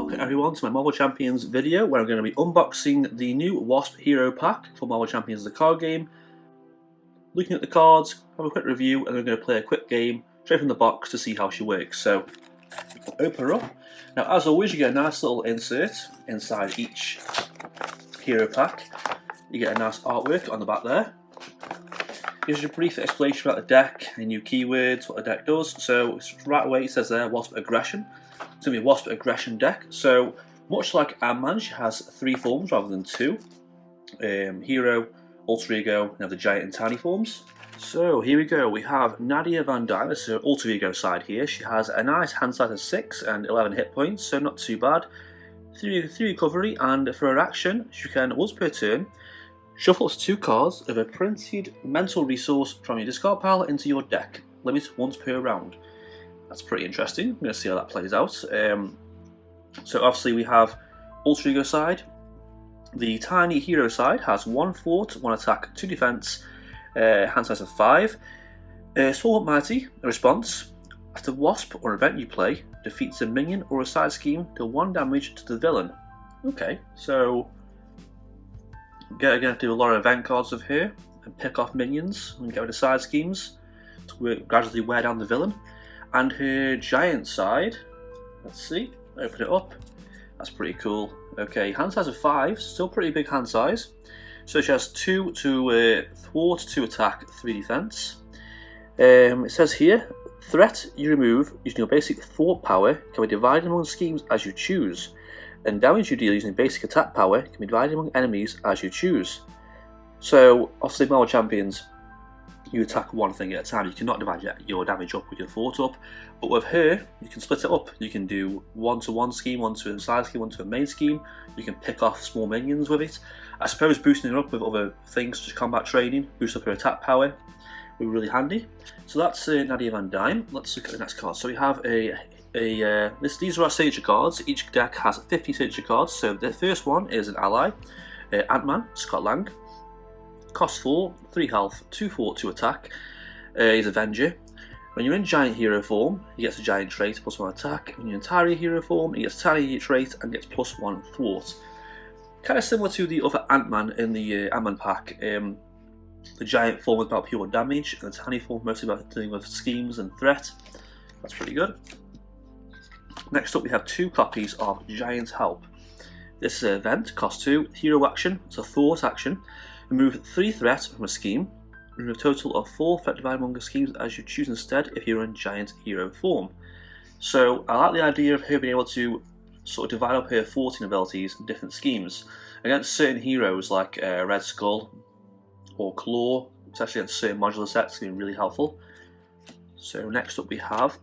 Welcome everyone to my Marvel Champions video where I'm going to be unboxing the new Wasp Hero Pack for Marvel Champions the card game. Looking at the cards, have a quick review, and then we're going to play a quick game straight from the box to see how she works. So, open her up. Now as always you get a nice little insert inside each Hero Pack. You get a nice artwork on the back there. Gives you a brief explanation about the deck, any new keywords, what the deck does. So right away it says there, Wasp Aggression. It's going to be a Wasp Aggression deck. So much like Ant-Man, she has 3 forms rather than 2. Hero, Alter Ego, and the Giant and Tiny forms. So here we go, we have Nadia Van Dyne, this is her Alter Ego side here. She has a nice hand size of 6 and 11 hit points, so not too bad. 3 recovery, and for her action, she can, once per turn, shuffle 2 cards of a printed mental resource from your discard pile into your deck. Limit once per round. That's pretty interesting. I'm going to see how that plays out. So obviously we have Alter Ego side. The Tiny Hero side has 1 fort, 1 attack, 2 defense, hand size of 5. Sword Mighty, a response. After Wasp or event you play, defeats a minion or a side scheme, deal 1 damage to the villain. Okay, so going to do a lot of event cards with her and pick off minions and get rid of side schemes to gradually wear down the villain. And her giant side, let's see, open it up, that's pretty cool. Okay, hand size of 5, still pretty big hand size. So she has 2 to thwart, 2 attack, 3 defense. It says here, threat you remove using your basic thwart power can be divided among schemes as you choose. And damage you deal using basic attack power can be divided among enemies as you choose. So, obviously Marvel Champions, you attack one thing at a time. You cannot divide your damage up with your thought up. But with her, you can split it up. You can do 1 to 1 scheme, 1 to a side scheme, 1 to a main scheme. You can pick off small minions with it. I suppose boosting her up with other things such as combat training, boost up her attack power, would be really handy. So that's Nadia Van Dyne. Let's look at the next card. So we have these are our signature cards. Each deck has 50 signature cards. So the first one is an ally, Ant-Man, Scott Lang. Cost 4, 3 health, 2 fort, 2 attack. He's Avenger. When you're in Giant Hero form, he gets a Giant trait, plus 1 attack. When you're in Tiny Hero form, he gets a Tiny trait and gets plus 1 thwart. Kind of similar to the other Ant-Man in the Ant-Man pack. The Giant form is about pure damage, and the Tiny form mostly about dealing with schemes and threat. That's pretty good. Next up we have 2 copies of Giant Help. This is an event, cost 2, hero action, it's a thwart action. Remove 3 threats from a scheme. Remove a total of 4 threat divided among schemes as you choose instead if you're in Giant Hero form. So I like the idea of her being able to sort of divide up her thwarting abilities in different schemes. Against certain heroes like Red Skull or Claw, especially against certain modular sets, can be really helpful. So next up we have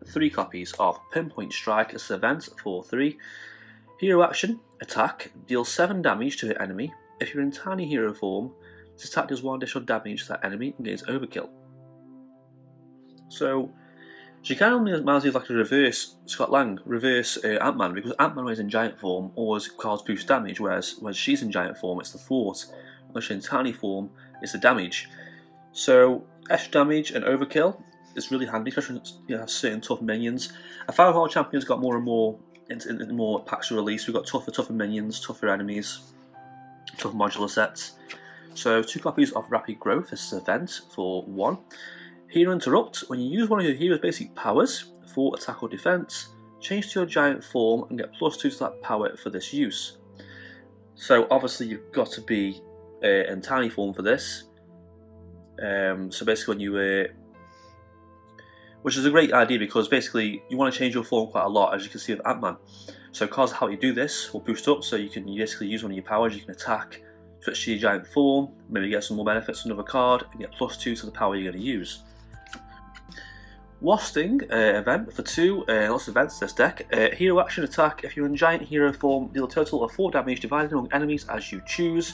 3 copies of Pinpoint Strike as an event for 3. Hero action, attack, deals 7 damage to her enemy. If you're in Tiny Hero form, this attack does 1 additional damage to that enemy and gains overkill. So she kind of reminds me of like a reverse Scott Lang, reverse Ant-Man, because Ant-Man when he's in giant form always causes boost damage, whereas when she's in giant form it's the thwart. When she's in tiny form it's the damage. So extra damage and overkill is really handy, especially when you have certain tough minions. I found Marvel Champions got more and more into more packs to release. We've got tougher minions, tougher enemies, tough modular sets. So 2 copies of Rapid Growth, this is an event for 1. Hero Interrupt, when you use one of your hero's basic powers, for attack or defense, change to your giant form and get +2 to that power for this use. So obviously you've got to be in tiny form for this. So basically when you which is a great idea because basically you want to change your form quite a lot, as you can see with Ant-Man. So because how you do this will boost up, so you can basically use one of your powers, you can attack, switch to your giant form, maybe get some more benefits from another card, and get +2 to the power you're going to use. Wasping event for 2, lots of events this deck. Hero action attack, if you're in Giant Hero form, deal a total of 4 damage divided among enemies as you choose.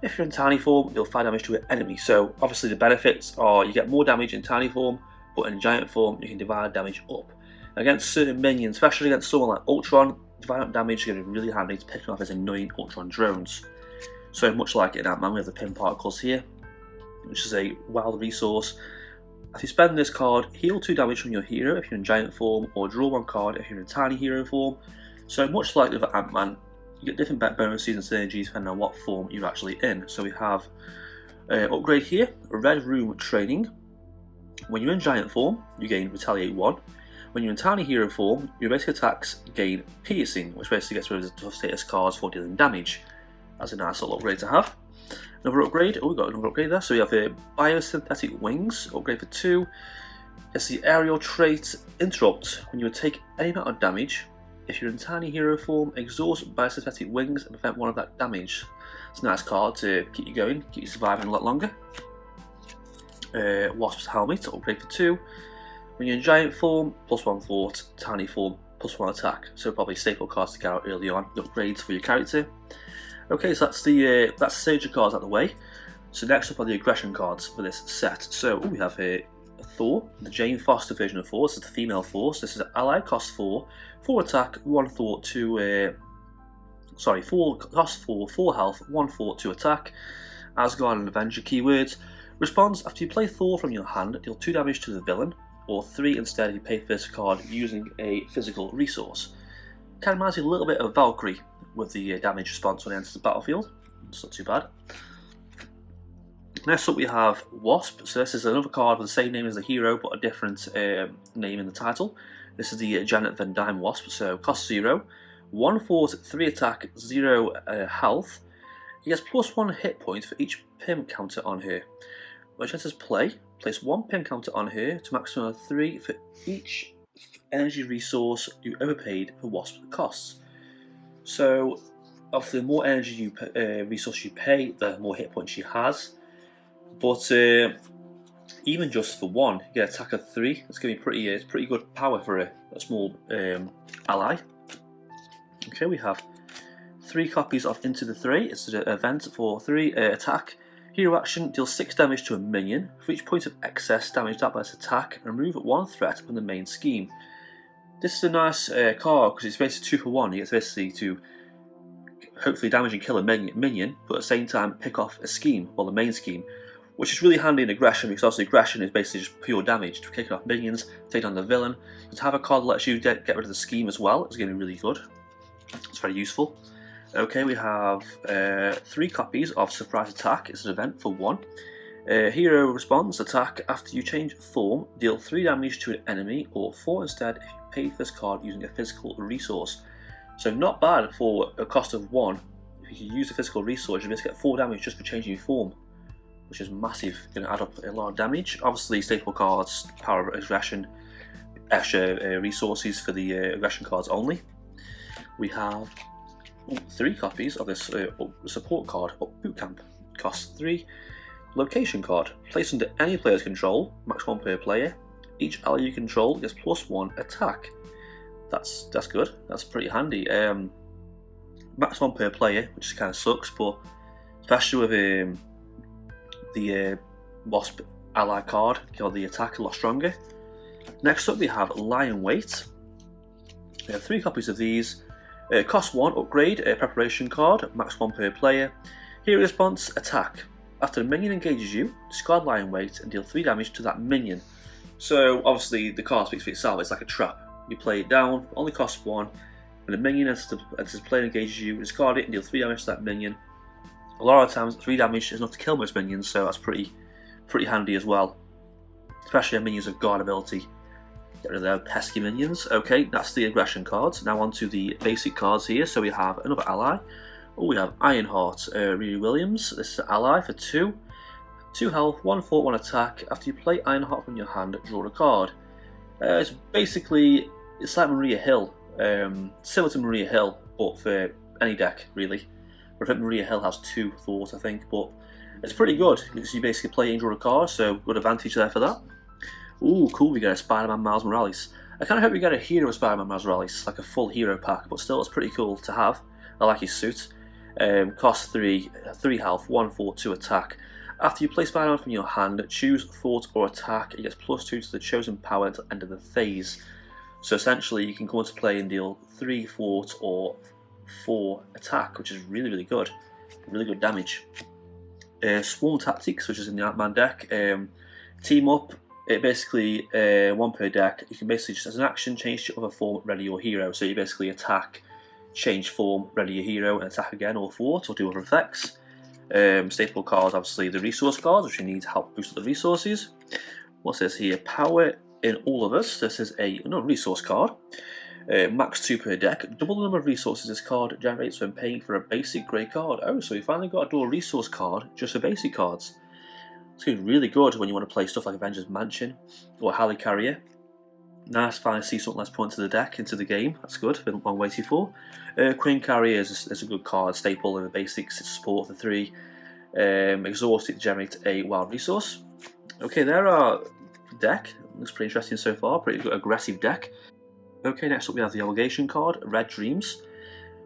If you're in Tiny form, deal 5 damage to an enemy. So obviously the benefits are you get more damage in Tiny form, but in Giant form you can divide damage up. Against certain minions, especially against someone like Ultron, dividing up damage is going to be really handy to pick off his annoying Ultron drones. So much like in Ant-Man, we have the pin particles here, which is a wild resource. If you spend this card, heal 2 damage from your hero if you're in giant form, or draw 1 card if you're in tiny hero form. So much like with Ant-Man, you get different bonuses and synergies depending on what form you're actually in. So we have upgrade here, Red Room Training. When you're in giant form, you gain Retaliate 1. When you're in tiny hero form, your basic attacks gain Piercing, which basically gets rid of the tough status cards for dealing damage. That's a nice little upgrade to have. Another upgrade, oh, we've got another upgrade there. So we have Biosynthetic Wings, upgrade for 2. It's the aerial trait Interrupt. When you take any amount of damage, if you're in tiny hero form, exhaust Biosynthetic Wings and prevent one of that damage. It's a nice card to keep you going, keep you surviving a lot longer. Wasp's Helmet, upgrade for 2. When you're in giant form, +1 fort, tiny form, +1 attack. So probably staple cards to get out early on, the upgrades for your character. Okay, so that's the signature cards out of the way. So next up are the aggression cards for this set. So we have here Thor, the Jane Foster version of Thor. This is the female force. This is an ally, cost 4, 4 attack, 1 thought, 2. 4 cost 4, 4 health, 1 thought, 2 attack. Asgard and Avenger keywords. Response: after you play Thor from your hand, deal 2 damage to the villain, or 3 instead if you pay for this card using a physical resource. Kind of reminds me a little bit of Valkyrie with the damage response when it enters the battlefield. It's not too bad. Next up we have Wasp. So this is another card with the same name as the hero but a different name in the title. This is the Janet Van Dyne Wasp. So cost 0, 1 fort, 3 attack, 0 health. He gets +1 hit point for each pim counter on her. When she enters play, place 1 pim counter on her to maximum of 3 for each energy resource you overpaid for Wasp costs. So obviously the more energy resource you pay, the more hit points she has. But even just for 1, you get attack of 3. It's going to be it's pretty good power for a small ally. Okay, we have 3 copies of Into the 3. It's an event for 3 attack. Hero action, deals 6 damage to a minion. For each point of excess damage dealt by this attack, remove 1 threat from the main scheme. This is a nice card because it's basically 2 for 1. You get basically to hopefully damage and kill a minion, but at the same time pick off a scheme, well the main scheme, which is really handy in aggression because obviously aggression is basically just pure damage to kick off minions, take down the villain. To have a card that lets you get rid of the scheme as well is going to be really good. It's very useful. Okay, we have 3 copies of Surprise Attack. It's an event for 1. Hero response attack after you change form, deal 3 damage to an enemy or 4 instead if you pay for this card using a physical resource. So not bad for a cost of 1. If you use a physical resource, you basically get 4 damage just for changing your form, which is massive. Going to add up a lot of damage. Obviously, staple cards, power of aggression, extra resources for the aggression cards only. We have 3 copies of this support card, Boot Camp. Costs 3. Location card. Placed under any player's control, max 1 per player. Each ally you control gets +1 attack. That's good. That's pretty handy. Max 1 per player, which kind of sucks, but especially with the Wasp ally card, got the attack a lot stronger. Next up we have Lion Weight. We have 3 copies of these. Cost 1, upgrade, preparation card, max 1 per player. Hero response, attack. After a minion engages you, discard Lion Weight and deal 3 damage to that minion. So obviously the card speaks for itself, it's like a trap. You play it down, only costs 1. When a minion enters play and engages you, discard it and deal 3 damage to that minion. A lot of times 3 damage is enough to kill most minions, so that's pretty handy as well. Especially when minions have guard ability. Get rid of their pesky minions. Okay, that's the aggression cards. Now on to the basic cards here. So we have another ally. Oh, we have Ironheart, Riri Williams. This is an ally for 2. 2 health, 1 fort, 1 attack. After you play Ironheart from your hand, draw a card. It's like Maria Hill. Similar to Maria Hill, but for any deck, really. I think Maria Hill has 2 thoughts, I think, but it's pretty good because you basically play and draw a card, so good advantage there for that. Ooh, cool, we get a Spider-Man Miles Morales. I kind of hope we get a hero of Spider-Man Miles Morales, like a full hero pack, but still it's pretty cool to have. I like his suit. Cost 3 health, 1 fort, 2 attack. After you play Spider-Man from your hand, choose fort or attack. It gets +2 to the chosen power until the end of the phase. So essentially you can come into play and deal 3 fort or 4 attack, which is really good. Really good damage. Swarm Tactics, which is in the Ant-Man deck. Team up. It basically 1 per deck. You can basically just as an action change to other form, ready your hero. So you basically attack change form, ready your hero, and attack again or thwart or do other effects. Staple cards, obviously the resource cards, which you need to help boost the resources. What's this here? Power in all of us. This is another resource card. Max 2 per deck. Double the number of resources this card generates when paying for a basic grey card. Oh, so we finally got a dual resource card just for basic cards. It's going to be really good when you want to play stuff like Avengers Mansion or Helicarrier. Nice to finally see something less put into the deck, into the game. That's good, been long waited for. Queen Carrier is a good card, staple in the basics, it's support for 3. Exhaust it to generate a wild resource. Okay, there our deck. Looks pretty interesting so far, pretty good, aggressive deck. Okay, next up we have the obligation card, Red Dreams.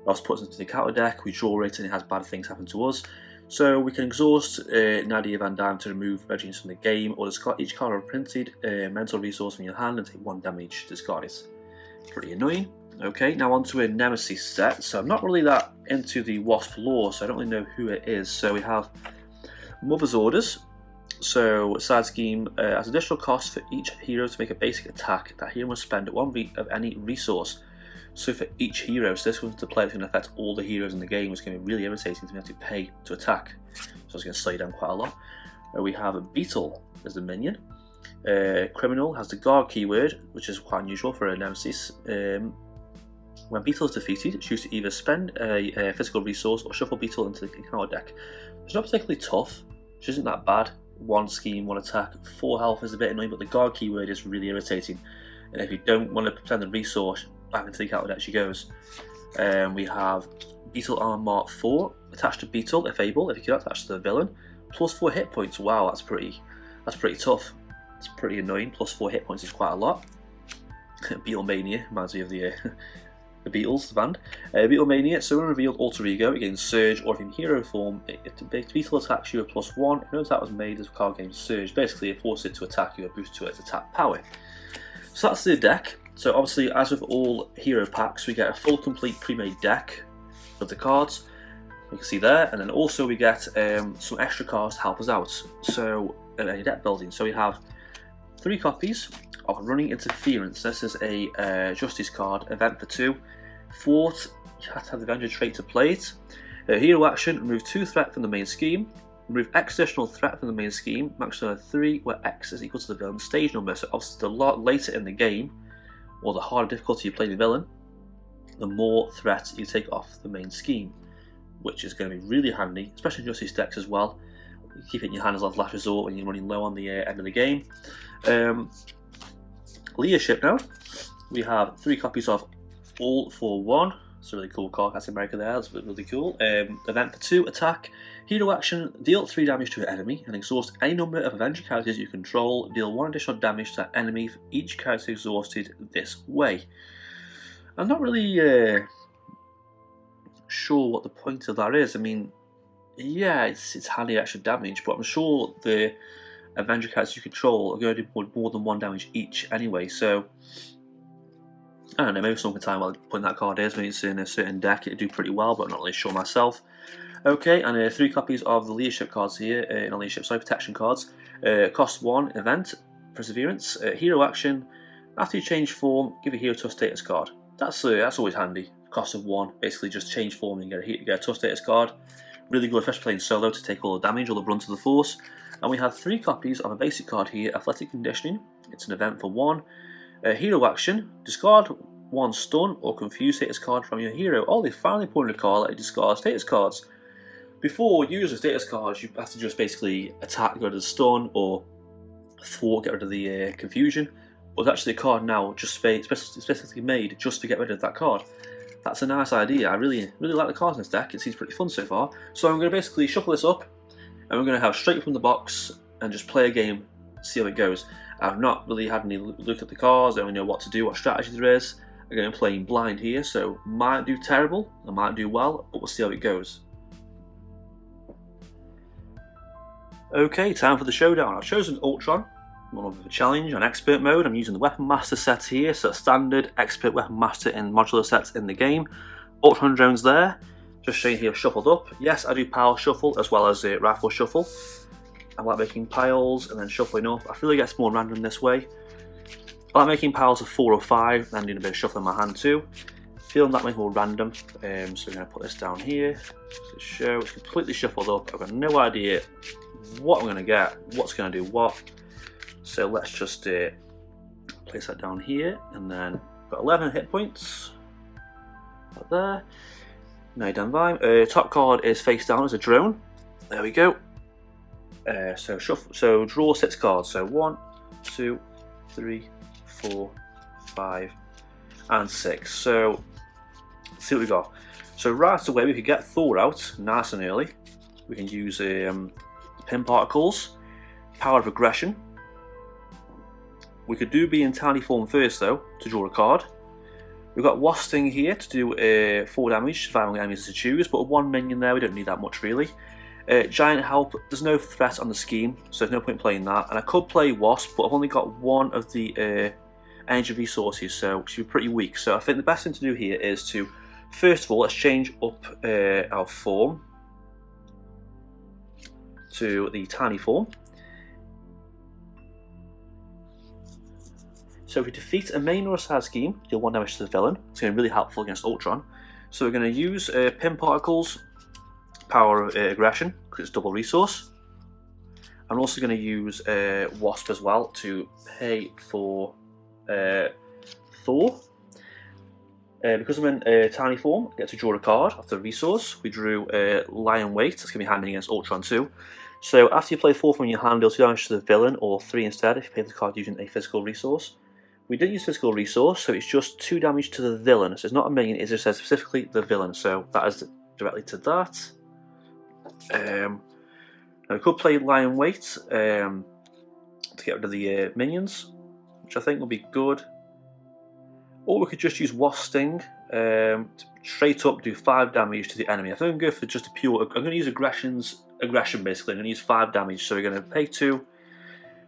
Ross puts it into the counter deck, we draw it and it has bad things happen to us. So we can exhaust Nadia Van Dam to remove Red Dreams from the game, or discard each card unprinted mental resource from your hand and take 1 damage to discard it. Pretty annoying. Okay, now onto a Nemesis set. So I'm not really that into the Wasp lore, so I don't really know who it is. So we have Mother's Orders. So side scheme has additional cost for each hero to make a basic attack. That hero must spend 1 of any resource. So for each hero, so this comes into play, it's going to affect all the heroes in the game. It's going to be really irritating to have to pay to attack. So it's going to slow you down quite a lot. We have Beetle as the minion. Criminal has the guard keyword, which is quite unusual for a Nemesis. When Beetle is defeated, choose to either spend a physical resource or shuffle Beetle into the card deck. It's not particularly tough, which isn't that bad. 1 scheme, 1 attack, 4 health is a bit annoying, but the guard keyword is really irritating. And if you don't want to spend the resource, back into the counter deck she goes. We have Beetle Arm Mark 4, attached to Beetle if able, if you can attach to the villain. Plus 4 hit points, wow, that's pretty tough. It's pretty annoying, plus 4 hit points is quite a lot. Beatlemania, reminds me of the Beatles, the band. Beatlemania, so when revealed alter ego, it gains Surge, or if in hero form, if Beetle attacks you with +1, if no attack was made as a card gains Surge. Basically, it forces it to attack you, a boost to its attack power. So that's the deck. So obviously, as with all hero packs, we get a full complete pre-made deck of the cards. You can see there, and then also we get some extra cards to help us out. So in any deck building, so we have 3 copies of Running Interference. This is a Justice card, event for 2. Thwart, you have to have the Avenger trait to play it. Hero action, remove 2 threat from the main scheme. Remove X additional threat from the main scheme. Maximum 3, where X is equal to the villain's stage number. So obviously, a lot later in the game, or the harder difficulty you play the villain, the more threats you take off the main scheme, which is going to be really handy, especially in Justice decks as well. You keep it in your hand as a last resort when you're running low on the end of the game. Leadership now. We have 3 copies of All for One. It's a really cool card, Captain America there, that's really cool. Event for 2, attack. Hero action, deal 3 damage to an enemy and exhaust any number of Avenger characters you control. Deal 1 additional damage to that enemy for each character exhausted this way. I'm not really sure what the point of that is. I mean, yeah, it's handy extra damage, but I'm sure the Avenger characters you control are going to do more than 1 damage each anyway, so I don't know, maybe someone can tell me what the point that card is. Maybe it's in a certain deck, it'd do pretty well, but I'm not really sure myself. Okay, and 3 copies of the leadership cards here, not leadership, sorry, protection cards. Cost 1, event, perseverance, hero action. After you change form, give a hero to a status card. That's always handy. Cost of 1, basically just change form and get a tough status card. Really good, especially playing solo, to take all the damage, all the brunt of the force. And we have 3 copies of a basic card here, Athletic Conditioning. It's an event for 1. Hero action, discard 1 stun or confuse status card from your hero. Oh, they finally put in a card that you discard status cards. Before, using status cards, you have to just basically attack, get rid of the stun, or thwart, get rid of the confusion. But it's actually a card now just specifically made just to get rid of that card. That's a nice idea. I really like the cards in this deck. It seems pretty fun so far. So I'm going to basically shuffle this up, and we're going to have straight from the box and just play a game, see how it goes. I've not really had any look at the cards. I don't really know what to do, what strategy there is. I'm going to play blind here, so might do terrible, I might do well, but we'll see how it goes. Okay, time for the showdown. I've chosen Ultron, one of the challenge on expert mode. I'm using the Weapon Master set here, so standard expert Weapon Master in modular sets in the game. Ultron drones there, just showing here shuffled up. Yes, I do power shuffle as well as rifle shuffle. I like making piles and then shuffling up. I feel it gets more random this way. I like making piles of 4 or 5, then doing a bit of shuffling in my hand too. feeling that might be more random, so we're going to put this down here to show. It's completely shuffled up. I've got no idea what I'm going to get, what's going to do what. So let's just place that down here, and then got 11 hit points. Right there. Now you're done by. Top card is face down as a drone. There we go. So shuffle. So draw 6 cards. So 1, 2, 3, 4, 5, and 6. So let's see what we got. So right away we could get Thor out nice and early. We can use pin particles, power of aggression. We could do be in tiny form first though to draw a card. We've got Wasp here to do 4 damage, surviving enemies to choose, but with 1 minion there we don't need that much really. Giant Help, there's no threat on the scheme, so there's no point playing that. And I could play Wasp, but I've only got 1 of the energy resources, so it should be pretty weak. So I think the best thing to do here is to, first of all, let's change up our form to the tiny form. So if we defeat a main or a side scheme, deal 1 damage to the villain. It's going to be really helpful against Ultron. So we're going to use pin particles, power of aggression, because it's double resource. I'm also going to use Wasp as well to pay for Thor. Because I'm in tiny form, I get to draw a card after the resource. We drew Lion Weight, that's going to be handy against Ultron too. So after you play 4 from your hand, deal 2 damage to the villain, or 3 instead if you play the card using a physical resource. We didn't use physical resource, so it's just 2 damage to the villain. So it's not a minion, it just says specifically the villain, so that is directly to that. Now we could play Lion Weight to get rid of the minions, which I think will be good. Or we could just use Wasp Sting to straight up do 5 damage to the enemy. I think I'm going to go for just a pure. I'm going to use aggression basically. I'm going to use 5 damage, so we're going to pay 2.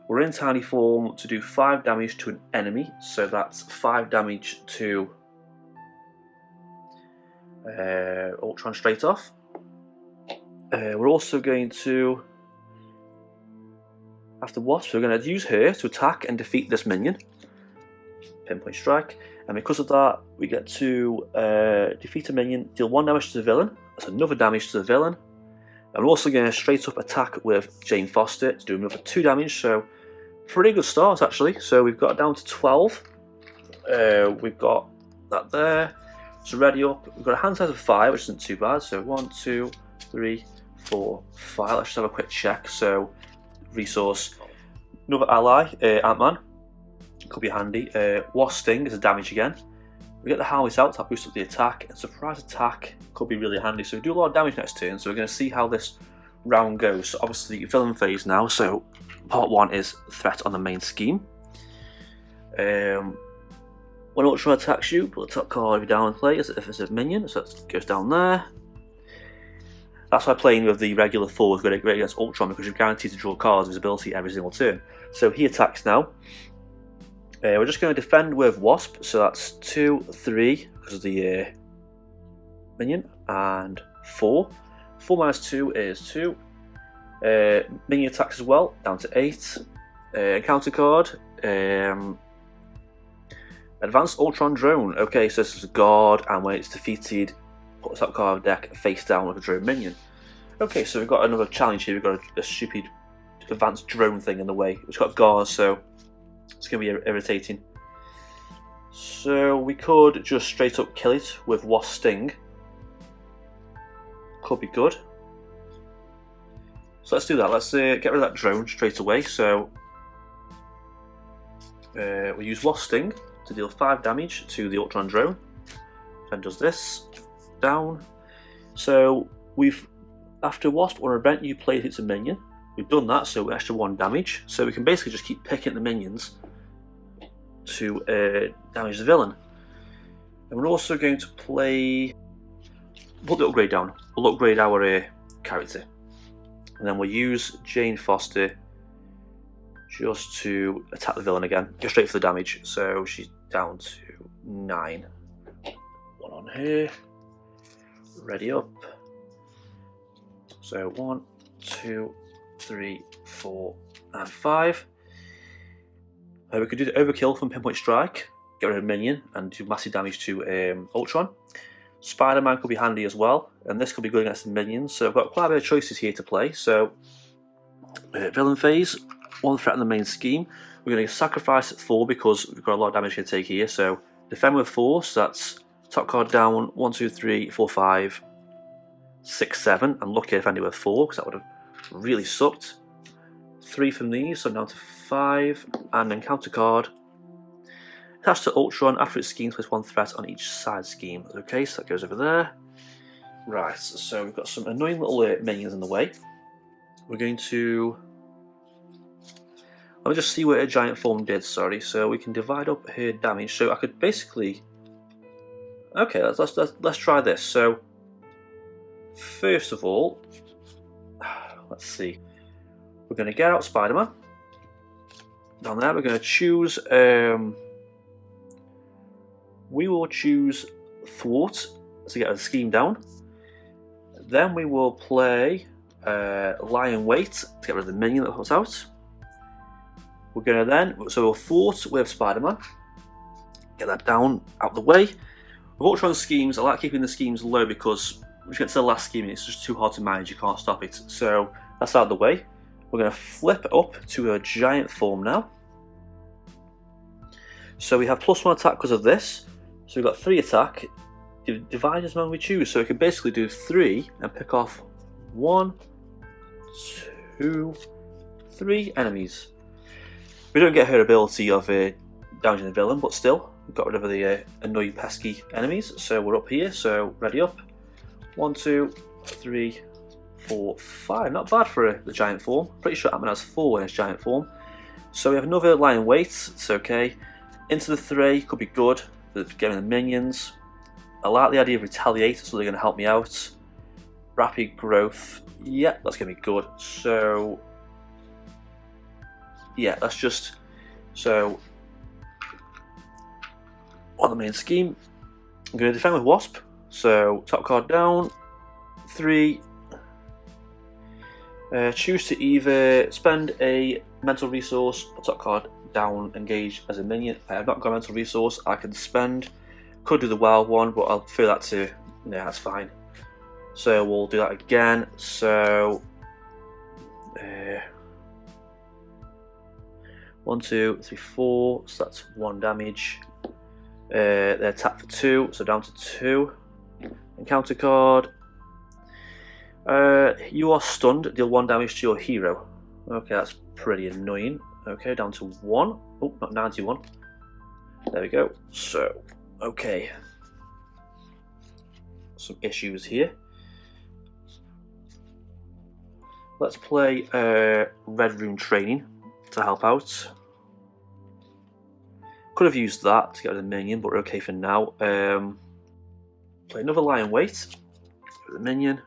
We're in tiny form to do 5 damage to an enemy, so that's 5 damage to Ultron straight off. We're also going to, after Wasp, we're going to use her to attack and defeat this minion. Pinpoint strike, and because of that, we get to defeat a minion, deal 1 damage to the villain. That's another damage to the villain. And we're also going to straight up attack with Jane Foster to do another 2 damage, so pretty good start actually. So we've got down to 12. We've got that there. So ready up. We've got a hand size of 5, which isn't too bad. So 1, 2, 3, 4, 5. Let's just have a quick check. So resource, another ally, Ant-Man. Could be handy. Wasp Sting is a damage again. We get the Harvest out to boost up the attack, and surprise attack could be really handy. So we do a lot of damage next turn, so we're going to see how this round goes. So obviously villain phase now, so part 1 is threat on the main scheme. When Ultron attacks you, put the top card of your down play as if it's a minion, so it goes down there. That's why playing with the regular Thor is great against Ultron, because you're guaranteed to draw cards with his ability every single turn. So he attacks now. We're just going to defend with Wasp, so that's 2, 3 because of the minion, and 4. 4 minus 2 is 2. Minion attacks as well, down to 8. Encounter card, Advanced Ultron Drone. Okay, so this is a guard, and when it's defeated, put the top card of the deck face down with a drone minion. Okay, so we've got another challenge here. We've got a stupid advanced drone thing in the way. It's got guards, so it's going to be irritating. So we could just straight up kill it with Wasp Sting. Could be good. So let's do that. Let's get rid of that drone straight away. So we use Wasp Sting to deal 5 damage to the Ultron drone. Then does this. Down. So we've, after Wasp or event you play hits a minion. We've done that, so extra 1 damage. So we can basically just keep picking the minions to damage the villain. And we're also going to play. Put the upgrade down. We'll upgrade our character, and then we'll use Jane Foster just to attack the villain again. Go straight for the damage. So she's down to 9. 1 on here. Ready up. So 1, 2, 3, 4, and 5. We could do the overkill from Pinpoint Strike. get rid of a minion and do massive damage to Ultron. Spider-Man could be handy as well, and this could be good against the minions. So I've got quite a bit of choices here to play. So villain phase, one threat in the main scheme. We're going to sacrifice 4 because we've got a lot of damage to take here. So defend with 4, so that's top card down 1, 2, 3, 4, 5, 6, 7. I'm lucky if I ended with 4 because that would have really sucked. 3 from these, so I'm down to 5, and then counter card. Attached to Ultron, after its schemes, place 1 threat on each side scheme. Okay, so that goes over there. Right, so we've got some annoying little minions in the way. We're going to... Let me just see what a giant form did, sorry. So we can divide up her damage. So I could basically... Okay, let's try this. So, first of all, let's see. We're going to get out Spider-Man. Down there, we're going to choose... we will choose Thwart to get a scheme down. Then we will play Lie in Wait to get rid of the minion that puts out. We're going to then, so we'll Thwart with Spider-Man. Get that down, out the way. With Ultron schemes, I like keeping the schemes low because once you get to the last scheme, it's just too hard to manage, you can't stop it. So that's out of the way. We're going to flip up to a giant form now. So we have +1 attack because of this. So we've got 3 attack. Divide as long as we choose. So we can basically do 3 and pick off 1, 2, 3 enemies. We don't get her ability of damaging the villain, but still, we've got rid of the annoying pesky enemies. So we're up here, so ready up. 1, 2, 3, 4, 5. Not bad for the giant form. Pretty sure Ant-Man has 4 in his giant form. So we have another Lie in Wait. It's okay. Into the 3 could be good. Getting the minions. I like the idea of Retaliate, so they're going to help me out. Rapid growth. Yeah, that's going to be good. So, yeah, that's just... So, on the main scheme, I'm going to defend with Wasp. So, top card down. 3. Choose to either spend a mental resource or top card down, engage as a minion. I have not got a mental resource I can spend. Could do the wild one, but I'll feel that too. Yeah, that's fine. So we'll do that again. So 1, 2, 3, 4. So that's 1 damage. They attack for 2, so down to 2. Encounter card. You are stunned. Deal 1 damage to your hero. Okay, that's pretty annoying. Okay, down to 1. Oh, not 91. There we go. So, okay. Some issues here. Let's play Red Room Training to help out. Could have used that to get rid of the minion, but we're okay for now. Play another Lie in Wait with the minion.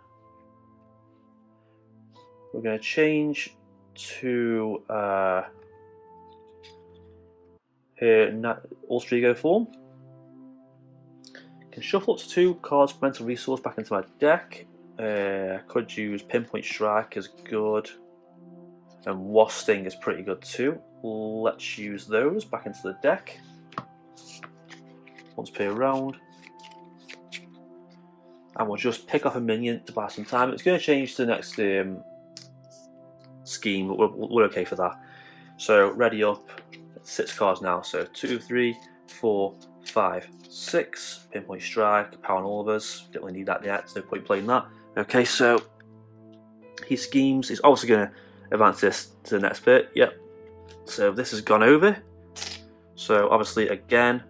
We're going to change to her alter ego form. Can shuffle up to 2 cards for mental resource back into my deck. Could use Pinpoint Strike as good, and Wasp Sting is pretty good too. Let's use those back into the deck once per round, and we'll just pick up a minion to buy some time. It's going to change to the next scheme, but we're okay for that. So ready up. 6 cards now, so 2, 3, 4, 5, 6. Pinpoint Strike, Power on all of us. Don't really need that yet, so no point playing that. Okay, so he schemes. He's also going to advance this to the next bit. Yep. So this has gone over. So obviously, again,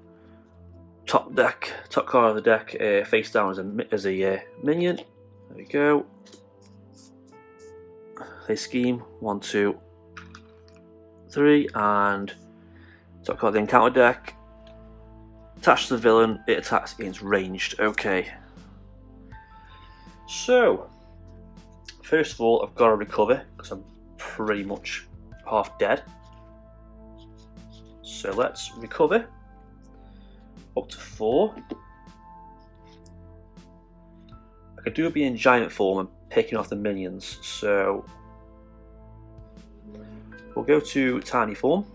top card of the deck, face down as a minion. There we go. They scheme 1, 2, 3, and top card of the encounter deck. Attached to the villain, it attacks against ranged. Okay. So, first of all, I've got to recover because I'm pretty much half dead. So let's recover up to 4. I could do it being giant form and picking off the minions. So we'll go to tiny form.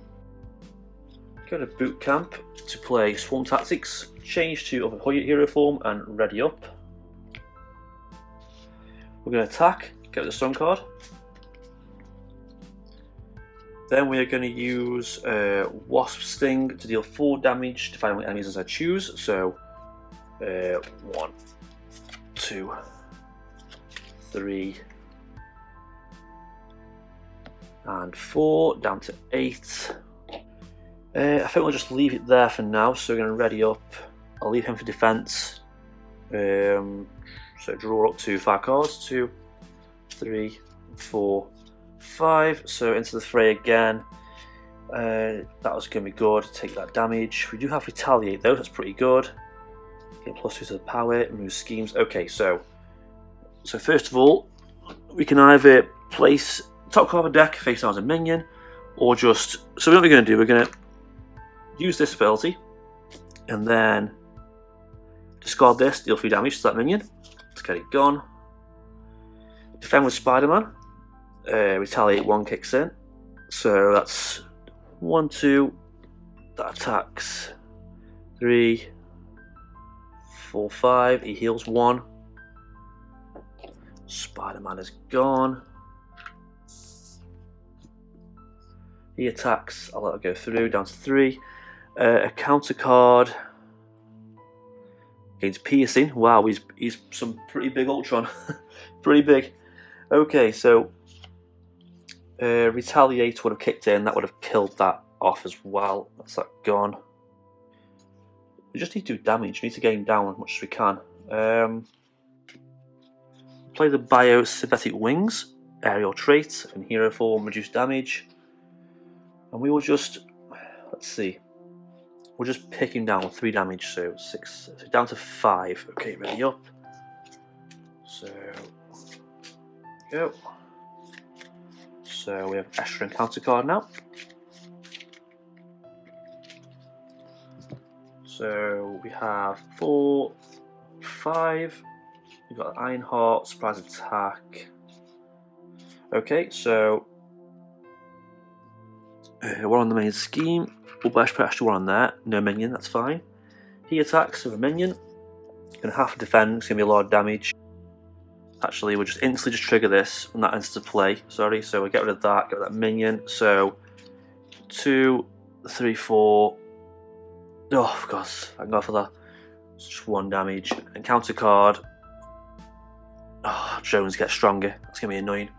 Go to boot camp to play Swarm Tactics, change to other hero form and ready up. We're going to attack, get the stun card. Then we are going to use Wasp Sting to deal 4 damage to final enemies as I choose. So 1, 2, 3, and 4, down to 8. I think we'll just leave it there for now. So we're going to ready up. I'll leave him for defense. So draw up to 5 cards. 2, 3, 4, 5. So into the fray again. That was going to be good. Take that damage. We do have retaliate though. That's pretty good. Get +2 to the power. Remove schemes. Okay, so first of all, we can either place top card of the deck face down as a minion, or just. So what we're going to do? We're going to use this ability, and then discard this, deal 3 damage to that minion. Let's get it gone. Defend with Spider-Man. Retaliate 1 kicks in. So that's 1, 2. That attacks 3, 4, 5. He heals 1. Spider-Man is gone. He attacks. I'll let it go through. Down to 3. A counter card against piercing. Wow, he's some pretty big Ultron. Pretty big. Okay, so retaliate would have kicked in. That would have killed that off as well. That's that gone. We just need to do damage. We need to get him down as much as we can. Play the Biosynthetic Wings. Aerial trait in hero form. Reduce damage. And we will just, let's see. We'll just pick him down with 3 damage, so 6, so down to 5. Okay, ready up. So, go. So we have extra and counter card now. So we have 4, 5. We've got Iron Heart, surprise attack. Okay, so we're on the main scheme. We'll put extra 1 on there. No minion, that's fine. He attacks with a minion. Gonna have to defend. It's gonna be a lot of damage. Actually, we'll just instantly trigger this when that enters into play. Sorry, so we'll get rid of that. Get rid of that minion. So 2, 3, 4. Oh, of course, I can go for that. It's just 1 damage. And counter card. Oh, drones get stronger. That's gonna be annoying.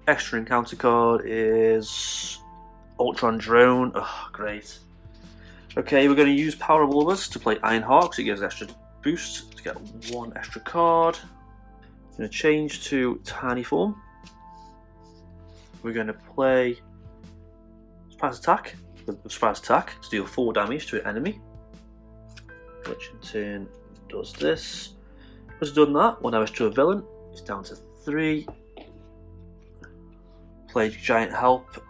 Extra encounter card is Ultron drone. Oh, great. Okay, we're going to use Power of Lovers to play Ironheart because it gives extra boost to get 1 extra card. I'm going to change to Tiny Form. We're going to play Surprise Attack with Surprise Attack to deal 4 damage to an enemy, which in turn does this. Once it's done that, 1 damage to a villain. It's down to 3. Play Giant Help.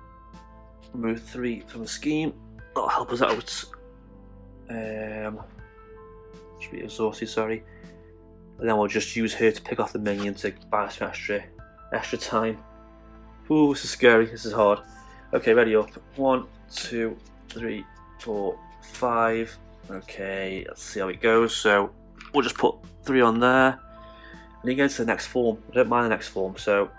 Remove 3 from the scheme. That'll help us out. Should be exhausted, sorry. And then we'll just use her to pick off the minion to buy us some extra time. Ooh, this is scary. This is hard. Okay, ready up. 1, 2, 3, 4, 5. Okay, let's see how it goes. So we'll just put 3 on there. And then go to the next form. I don't mind the next form. So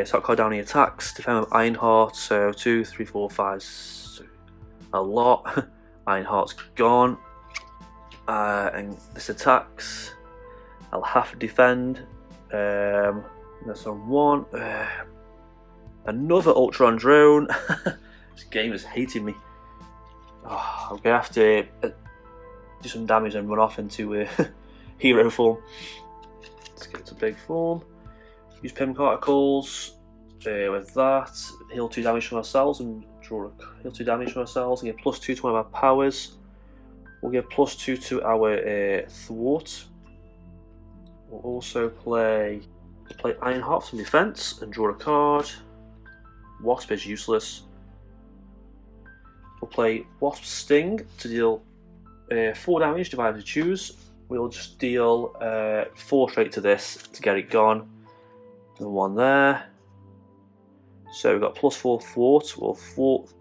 start card down the attacks. Defend with Ironheart. So 2, 3, 4, 5. So a lot. Ironheart's gone. And this attacks. I'll have to defend. That's on 1. Another Ultron drone. This game is hating me. Oh, I'm gonna have to do some damage and run off into hero form. Let's get to big form. Use Pim Particles with that. Heal 2 damage from ourselves and draw heal 2 damage from ourselves and get +2 to one of our powers. We'll give +2 to our thwart. We'll also play Ironheart from defense and draw a card. Wasp is useless. We'll play Wasp Sting to deal 4 damage divided to choose. We'll just deal 4 straight to this to get it gone. The 1 there. So we've got +4 thwart. We'll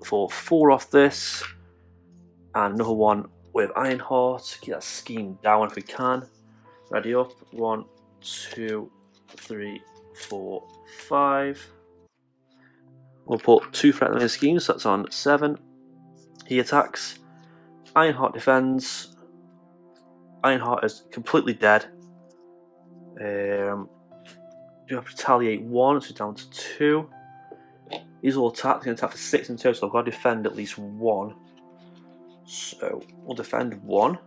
for 4 off this, and another one with Ironheart. Get that scheme down if we can. Ready up. 1, 2, 3, 4, 5. We'll put 2 threat on the schemes. So that's on 7. He attacks. Ironheart defends. Ironheart is completely dead. Do have to retaliate 1, so down to 2. These will attack. They're going to attack for 6 in total. So I've got to defend at least 1. So we'll defend 1.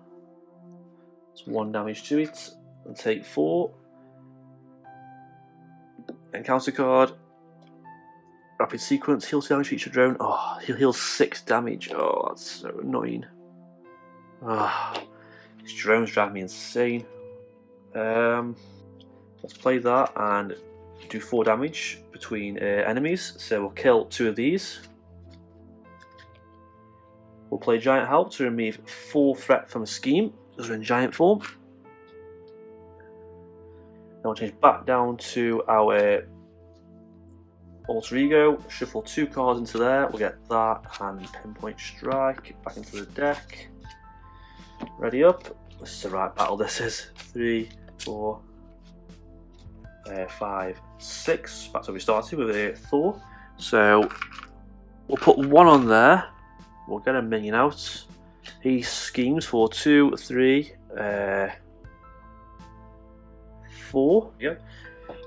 It's 1 damage to it. And take 4. Encounter card. Rapid sequence. Heal 2 damage to each drone. Oh, he'll heal 6 damage. Oh, that's so annoying. Ah, these drones drive me insane. Let's play that and do 4 damage between enemies. So we'll kill 2 of these. We'll play Giant Help to remove 4 threat from a scheme because we're in giant form. Then we'll change back down to our Alter Ego. Shuffle 2 cards into there. We'll get that and Pinpoint Strike back into the deck. Ready up. This is the right battle. This is 3, 4, 5, 6. That's where we started with Thor. So we'll put 1 on there. We'll get a minion out. He schemes for 2, 3, 4. Yeah.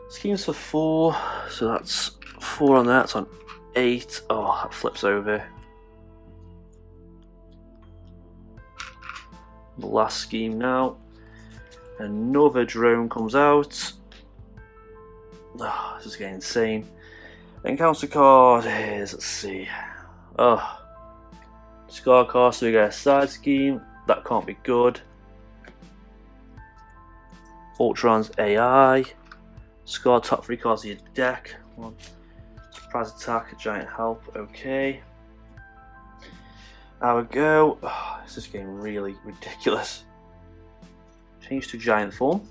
Schemes for 4. So that's 4 on there. That's on 8. Oh, that flips over. The last scheme now. Another drone comes out. Oh, this is getting insane. Encounter card is, let's see. Oh. Discard card, so we get a side scheme. That can't be good. Ultron's AI. Discard top 3 cards of your deck. 1. Surprise attack, Giant Help, okay. There we go. Oh, this is getting really ridiculous. Change to giant form.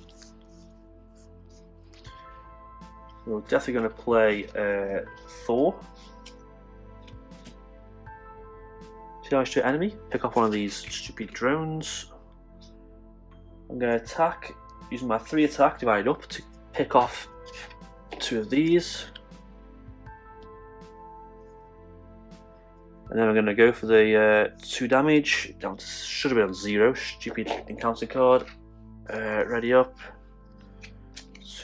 We're definitely going to play Thor. 2 damage to an enemy. Pick up one of these stupid drones. I'm going to attack using my 3 attack divided up to pick off 2 of these. And then I'm going to go for the 2 damage. Down to, should have been on 0. Stupid encounter card. Ready up.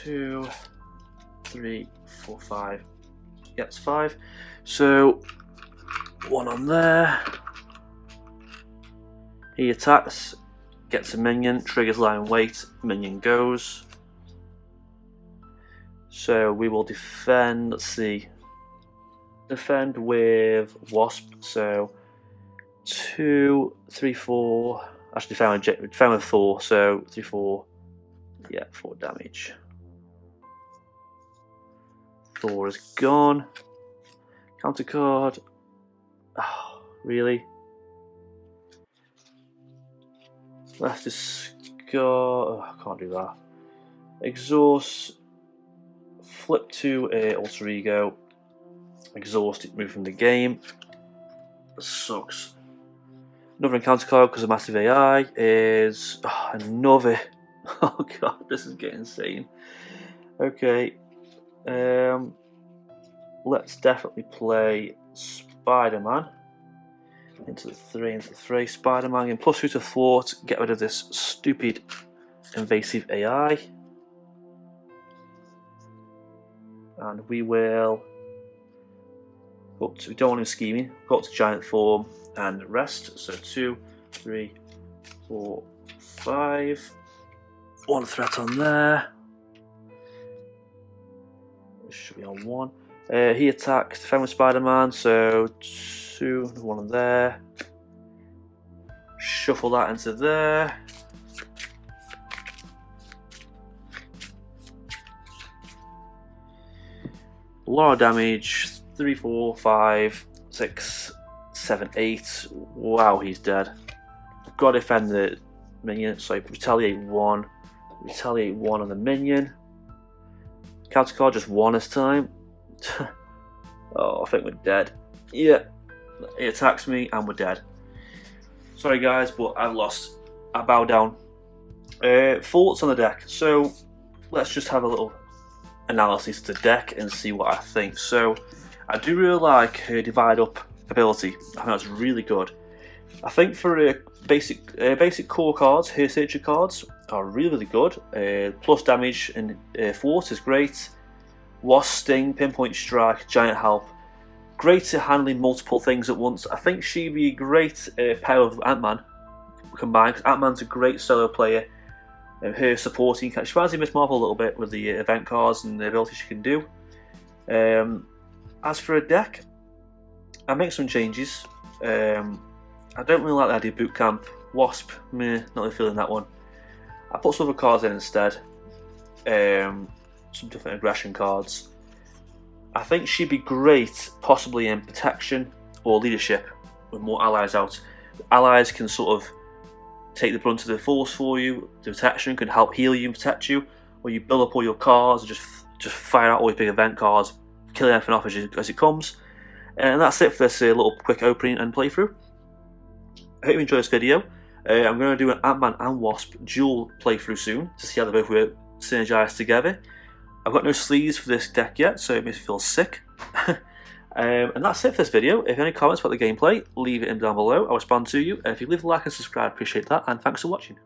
2, 3, 4, 5. Yeah, it's 5. So 1 on there. He attacks, gets a minion, triggers line wait, minion goes. So we will defend, let's see. Defend with Wasp, so 2, 3, 4. Actually, defend with Thor, so 3, 4. Yeah, 4 damage. Thor is gone. Counter card. Oh, really? Let's discard. Oh, I can't do that. Exhaust. Flip to Alter Ego. Exhaust it, move from the game. That sucks. Another encounter card because of massive AI is another. Oh god, this is getting insane. Okay, let's definitely play Spider-Man into the 3. Spider-Man and +2 to thwart. Get rid of this stupid invasive AI, and we will. We don't want him scheming. Go up to giant form and rest. So 2, 3, 4, 5. 1 threat on there. This should be on 1. He attacks defend with Spider-Man. So 2, 1 on there. Shuffle that into there. A lot of damage. 3, 4, 5, 6, 7, 8. Wow, he's dead. I've got to defend the minion, so retaliate 1. Retaliate 1 on the minion. Counter card just 1 this time. Oh, I think we're dead. Yeah, he attacks me and we're dead. Sorry guys, but I've lost. I bow down. Thoughts on the deck. So let's just have a little analysis of the deck and see what I think. So I do really like her divide up ability. I think that's really good. I think for basic core cards, her signature cards are really good. Plus damage and thwart is great. Wasp, Sting, Pinpoint Strike, Giant Help. Great at handling multiple things at once. I think she'd be a great pair with Ant-Man combined, because Ant-Man's a great solo player. Her supporting, she reminds me of Miss Marvel a little bit with the event cards and the ability she can do. As for a deck, I make some changes. I don't really like the idea of Boot Camp. Wasp, meh, not really feeling that one. I put some other cards in instead. Some different aggression cards. I think she'd be great possibly in protection or leadership with more allies out. Allies can sort of take the brunt of the force for you. The protection can help heal you and protect you, or you build up all your cards and just fire out all your big event cards, killing everything off as it comes. And that's it for this little quick opening and playthrough. I hope you enjoyed this video. I'm going to do an Ant-Man and Wasp dual playthrough soon to see how they both work synergised together. I've got no sleeves for this deck yet, so it makes me feel sick. And that's it for this video. If you have any comments about the gameplay, leave it in down below. I'll respond to you. If you leave a like and subscribe, I appreciate that, and thanks for watching.